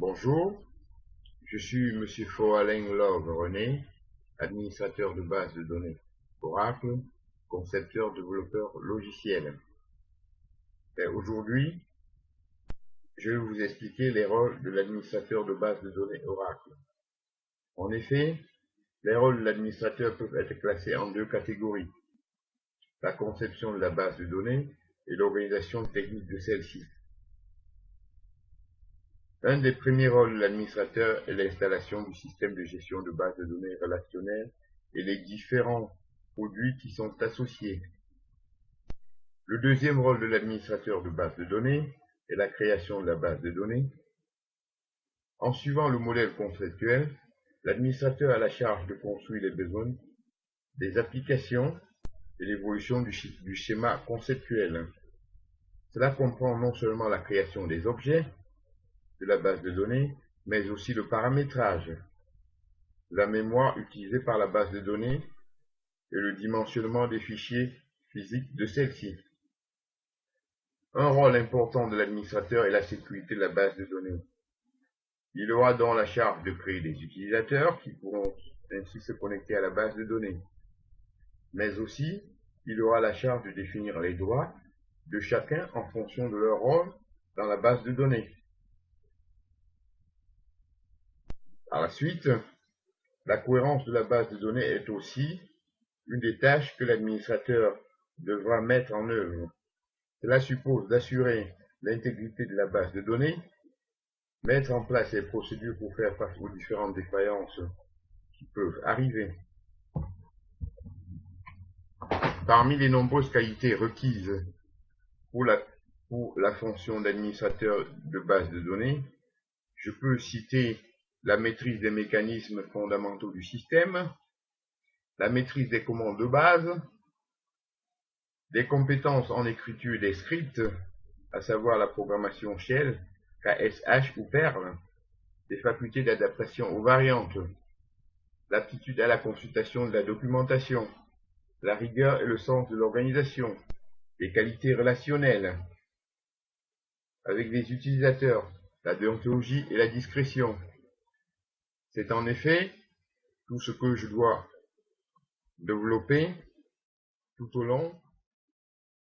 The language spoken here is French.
Bonjour, je suis Monsieur Foalain Love René, administrateur de base de données Oracle, concepteur développeur logiciel. Aujourd'hui, je vais vous expliquer les rôles de l'administrateur de base de données Oracle. En effet, les rôles de l'administrateur peuvent être classés en deux catégories: la conception de la base de données et l'organisation technique de celle-ci. Un des premiers rôles de l'administrateur est l'installation du système de gestion de base de données relationnelles et les différents produits qui sont associés. Le deuxième rôle de l'administrateur de base de données est la création de la base de données. En suivant le modèle conceptuel, l'administrateur a la charge de construire les besoins des applications et l'évolution du schéma conceptuel. Cela comprend non seulement la création des objets de la base de données, mais aussi le paramétrage, la mémoire utilisée par la base de données et le dimensionnement des fichiers physiques de celle-ci. Un rôle important de l'administrateur est la sécurité de la base de données. Il aura donc la charge de créer des utilisateurs qui pourront ainsi se connecter à la base de données. Mais aussi, il aura la charge de définir les droits de chacun en fonction de leur rôle dans la base de données. Par la suite, la cohérence de la base de données est aussi une des tâches que l'administrateur devra mettre en œuvre. Cela suppose d'assurer l'intégrité de la base de données, mettre en place les procédures pour faire face aux différentes défaillances qui peuvent arriver. Parmi les nombreuses qualités requises pour la fonction d'administrateur de base de données, je peux citer la maîtrise des mécanismes fondamentaux du système, la maîtrise des commandes de base, des compétences en écriture des scripts, à savoir la programmation Shell, KSH ou Perl, des facultés d'adaptation aux variantes, l'aptitude à la consultation de la documentation, la rigueur et le sens de l'organisation, les qualités relationnelles avec les utilisateurs, la déontologie et la discrétion. C'est en effet tout ce que je dois développer tout au long